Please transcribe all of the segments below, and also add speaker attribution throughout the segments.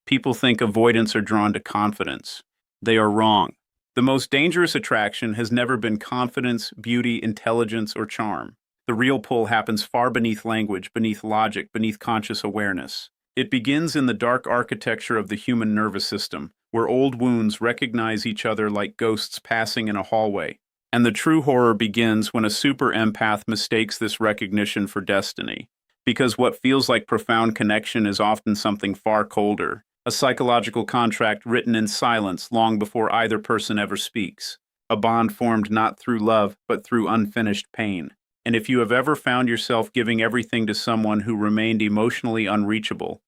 Speaker 1: People think avoidants are drawn to confidence. They are wrong. The most dangerous attraction has never been confidence, beauty, intelligence, or charm. The real pull happens far beneath language, beneath logic, beneath conscious awareness. It begins in the dark architecture of the human nervous system, where old wounds recognize each other like ghosts passing in a hallway. And the true horror begins when a super empath mistakes this recognition for destiny. Because what feels like profound connection is often something far colder, a psychological contract written in silence long before either person ever speaks, a bond formed not through love but through unfinished pain. And if you have ever found yourself giving everything to someone who remained emotionally unreachable,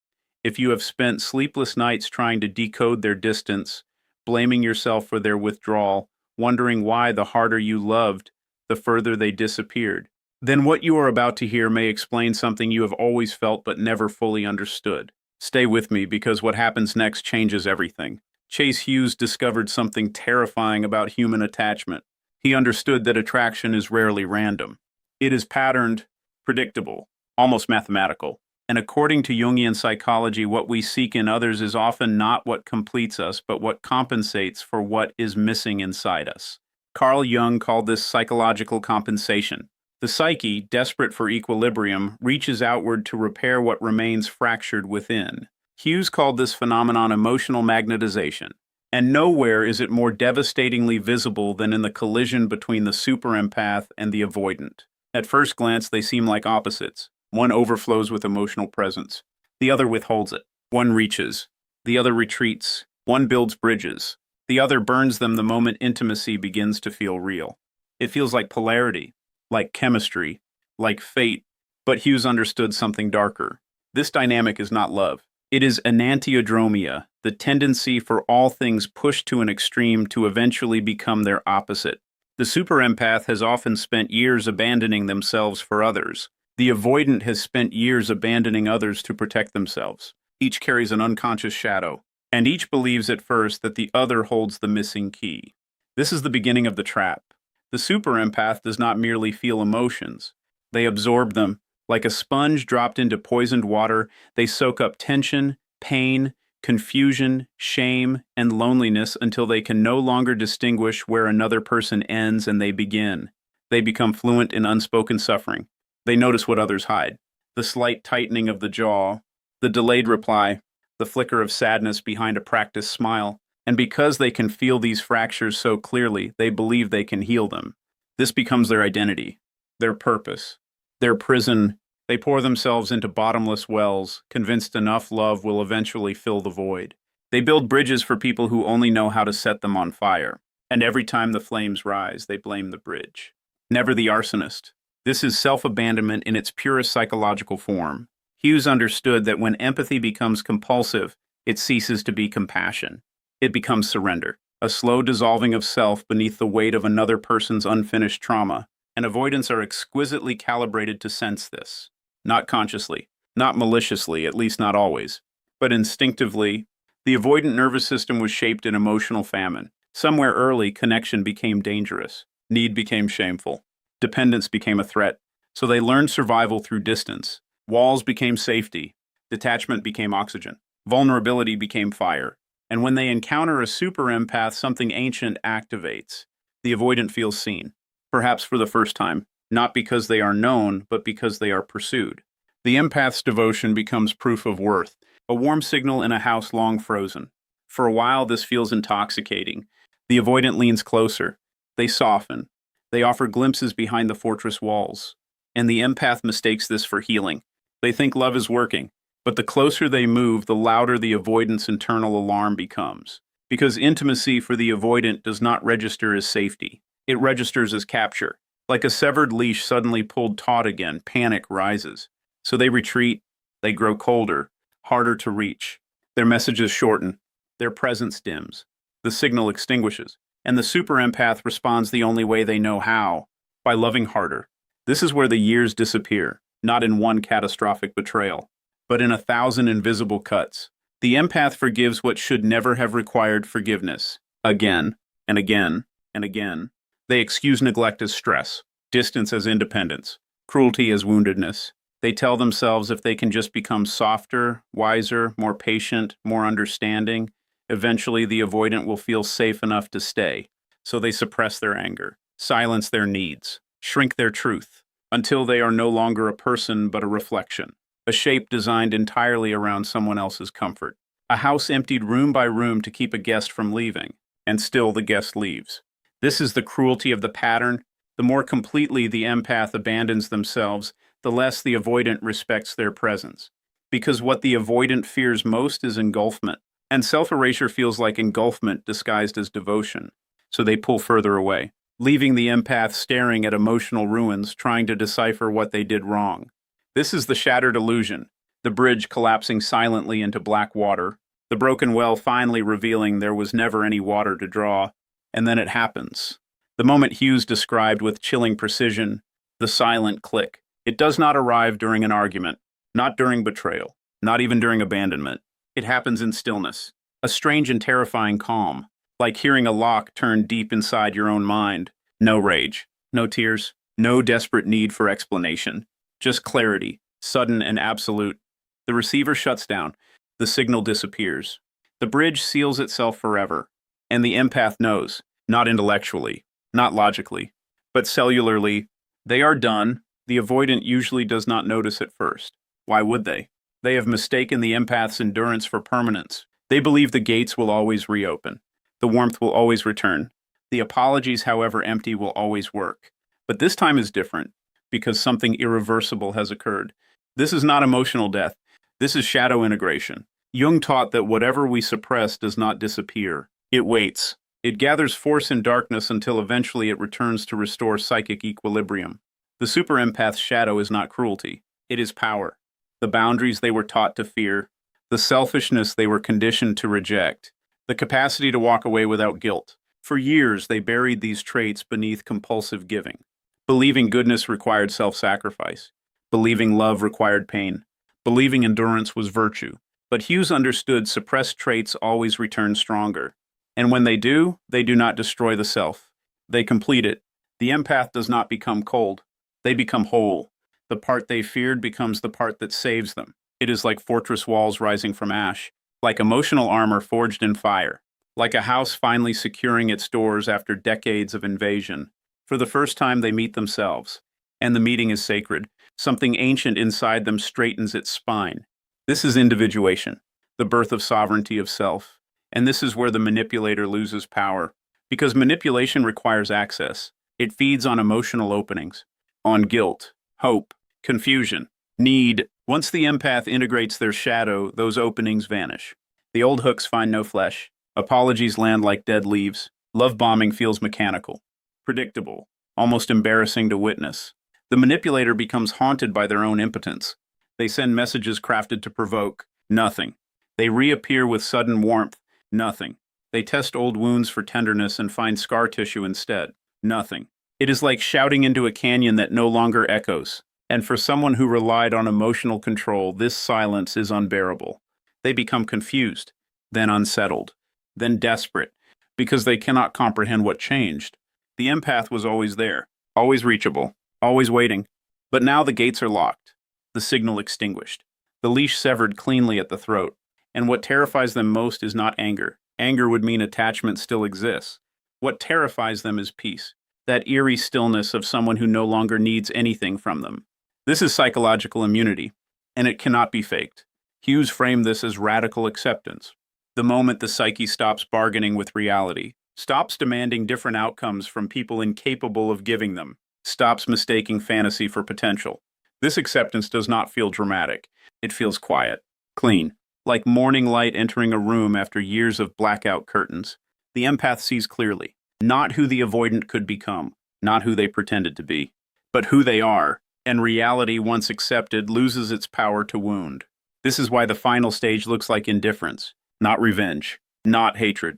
Speaker 1: if you have spent sleepless nights trying to decode their distance, blaming yourself for their withdrawal, wondering why the harder you loved, the further they disappeared, then what you are about to hear may explain something you have always felt but never fully understood. Stay with me because what happens next changes everything. Chase Hughes discovered something terrifying about human attachment. He understood that attraction is rarely random. It is patterned, predictable, almost mathematical. And according to Jungian psychology, what we seek in others is often not what completes us, but what compensates for what is missing inside us. Carl Jung called this psychological compensation. The psyche, desperate for equilibrium, reaches outward to repair what remains fractured within. Hughes called this phenomenon emotional magnetization. And nowhere is it more devastatingly visible than in the collision between the super empath and the avoidant. At first glance, they seem like opposites. One overflows with emotional presence. The other withholds it. One reaches. The other retreats. One builds bridges. The other burns them the moment intimacy begins to feel real. It feels like polarity, like chemistry, like fate. But Hughes understood something darker. This dynamic is not love. It is enantiodromia, the tendency for all things pushed to an extreme to eventually become their opposite. The super empath has often spent years abandoning themselves for others. The avoidant has spent years abandoning others to protect themselves. Each carries an unconscious shadow, and each believes at first that the other holds the missing key. This is the beginning of the trap. The super empath does not merely feel emotions. They absorb them. Like a sponge dropped into poisoned water, they soak up tension, pain, confusion, shame, and loneliness until they can no longer distinguish where another person ends and they begin. They become fluent in unspoken suffering. They notice what others hide. The slight tightening of the jaw, the delayed reply, the flicker of sadness behind a practiced smile. And because they can feel these fractures so clearly, they believe they can heal them. This becomes their identity, their purpose, their prison. They pour themselves into bottomless wells, convinced enough love will eventually fill the void. They build bridges for people who only know how to set them on fire. And every time the flames rise, they blame the bridge. Never the arsonist. This is self-abandonment in its purest psychological form. Hughes understood that when empathy becomes compulsive, it ceases to be compassion. It becomes surrender, a slow dissolving of self beneath the weight of another person's unfinished trauma, and avoidants are exquisitely calibrated to sense this. Not consciously, not maliciously, at least not always, but instinctively. The avoidant nervous system was shaped in emotional famine. Somewhere early, connection became dangerous. Need became shameful. Dependence became a threat. So they learned survival through distance. Walls became safety. Detachment became oxygen. Vulnerability became fire. And when they encounter a super empath, something ancient activates. The avoidant feels seen, perhaps for the first time, not because they are known, but because they are pursued. The empath's devotion becomes proof of worth, a warm signal in a house long frozen. For a while, this feels intoxicating. The avoidant leans closer. They soften. They offer glimpses behind the fortress walls. And the empath mistakes this for healing. They think love is working. But the closer they move, the louder the avoidant's internal alarm becomes. Because intimacy for the avoidant does not register as safety. It registers as capture. Like a severed leash suddenly pulled taut again, panic rises. So they retreat. They grow colder, harder to reach. Their messages shorten. Their presence dims. The signal extinguishes. And the super empath responds the only way they know how, by loving harder. This is where the years disappear, not in one catastrophic betrayal, but in 1,000 invisible cuts. The empath forgives what should never have required forgiveness, again and again and again. They excuse neglect as stress, distance as independence, cruelty as woundedness. They tell themselves if they can just become softer, wiser, more patient, more understanding, eventually the avoidant will feel safe enough to stay. So they suppress their anger, silence their needs, shrink their truth, until they are no longer a person but a reflection, a shape designed entirely around someone else's comfort. A house emptied room by room to keep a guest from leaving, and still the guest leaves. This is the cruelty of the pattern. The more completely the empath abandons themselves, the less the avoidant respects their presence. Because what the avoidant fears most is engulfment, and self-erasure feels like engulfment disguised as devotion. So they pull further away, leaving the empath staring at emotional ruins, trying to decipher what they did wrong. This is the shattered illusion, the bridge collapsing silently into black water, the broken well finally revealing there was never any water to draw, and then it happens. The moment Hughes described with chilling precision, the silent click. It does not arrive during an argument, not during betrayal, not even during abandonment. It happens in stillness, a strange and terrifying calm, like hearing a lock turn deep inside your own mind. No rage, no tears, no desperate need for explanation, just clarity, sudden and absolute. The receiver shuts down, the signal disappears. The bridge seals itself forever, and the empath knows, not intellectually, not logically, but cellularly, they are done. The avoidant usually does not notice at first. Why would they? They have mistaken the empath's endurance for permanence. They believe the gates will always reopen. The warmth will always return. The apologies, however empty, will always work. But this time is different, because something irreversible has occurred. This is not emotional death. This is shadow integration. Jung taught that whatever we suppress does not disappear. It waits. It gathers force in darkness until eventually it returns to restore psychic equilibrium. The super empath's shadow is not cruelty. It is power. The boundaries they were taught to fear, the selfishness they were conditioned to reject, the capacity to walk away without guilt. For years, they buried these traits beneath compulsive giving, believing goodness required self-sacrifice, believing love required pain, believing endurance was virtue. But Hughes understood suppressed traits always return stronger. And when they do not destroy the self. They complete it. The empath does not become cold. They become whole. The part they feared becomes the part that saves them. It is like fortress walls rising from ash, like emotional armor forged in fire, like a house finally securing its doors after decades of invasion. For the first time, they meet themselves, and the meeting is sacred. Something ancient inside them straightens its spine. This is individuation, the birth of sovereignty of self. And this is where the manipulator loses power, because manipulation requires access. It feeds on emotional openings, on guilt, hope, confusion, need. Once the empath integrates their shadow, those openings vanish. The old hooks find no flesh. Apologies land like dead leaves. Love bombing feels mechanical, predictable, almost embarrassing to witness. The manipulator becomes haunted by their own impotence. They send messages crafted to provoke. Nothing. They reappear with sudden warmth. Nothing. They test old wounds for tenderness and find scar tissue instead. Nothing. It is like shouting into a canyon that no longer echoes. And for someone who relied on emotional control, this silence is unbearable. They become confused, then unsettled, then desperate, because they cannot comprehend what changed. The empath was always there, always reachable, always waiting. But now the gates are locked, the signal extinguished, the leash severed cleanly at the throat. And what terrifies them most is not anger. Anger would mean attachment still exists. What terrifies them is peace, that eerie stillness of someone who no longer needs anything from them. This is psychological immunity, and it cannot be faked. Hughes framed this as radical acceptance. The moment the psyche stops bargaining with reality, stops demanding different outcomes from people incapable of giving them, stops mistaking fantasy for potential. This acceptance does not feel dramatic. It feels quiet, clean, like morning light entering a room after years of blackout curtains. The empath sees clearly, not who the avoidant could become, not who they pretended to be, but who they are, and reality, once accepted, loses its power to wound. This is why the final stage looks like indifference, not revenge, not hatred,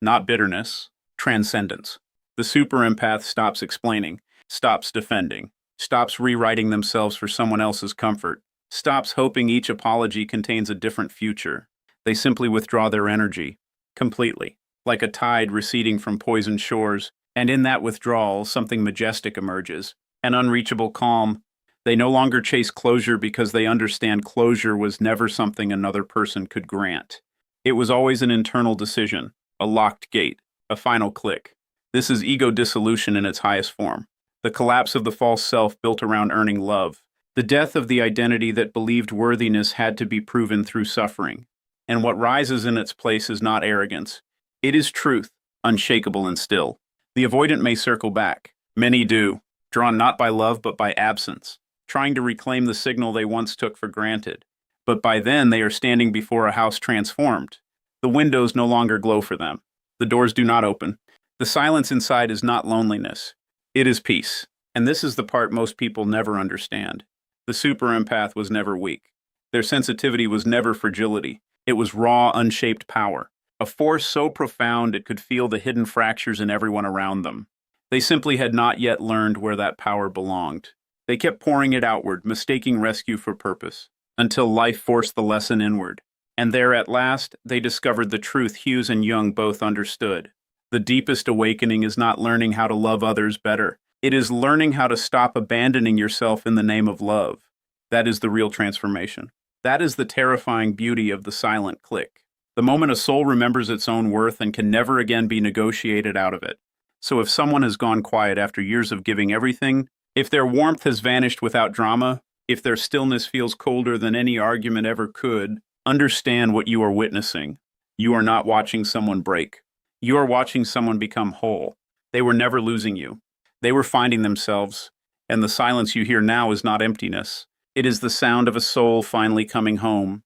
Speaker 1: not bitterness, transcendence. The super empath stops explaining, stops defending, stops rewriting themselves for someone else's comfort, stops hoping each apology contains a different future. They simply withdraw their energy, completely, like a tide receding from poisoned shores, and in that withdrawal, something majestic emerges, an unreachable calm. They no longer chase closure because they understand closure was never something another person could grant. It was always an internal decision, a locked gate, a final click. This is ego dissolution in its highest form. The collapse of the false self built around earning love. The death of the identity that believed worthiness had to be proven through suffering. And what rises in its place is not arrogance. It is truth, unshakable and still. The avoidant may circle back. Many do, drawn not by love but by absence, trying to reclaim the signal they once took for granted. But by then they are standing before a house transformed. The windows no longer glow for them. The doors do not open. The silence inside is not loneliness. It is peace. And this is the part most people never understand. The super empath was never weak. Their sensitivity was never fragility. It was raw, unshaped power. A force so profound it could feel the hidden fractures in everyone around them. They simply had not yet learned where that power belonged. They kept pouring it outward, mistaking rescue for purpose, until life forced the lesson inward. And there at last, they discovered the truth Hughes and Jung both understood. The deepest awakening is not learning how to love others better. It is learning how to stop abandoning yourself in the name of love. That is the real transformation. That is the terrifying beauty of the silent click. The moment a soul remembers its own worth and can never again be negotiated out of it. So if someone has gone quiet after years of giving everything, if their warmth has vanished without drama, if their stillness feels colder than any argument ever could, understand what you are witnessing. You are not watching someone break. You are watching someone become whole. They were never losing you. They were finding themselves, and the silence you hear now is not emptiness. It is the sound of a soul finally coming home,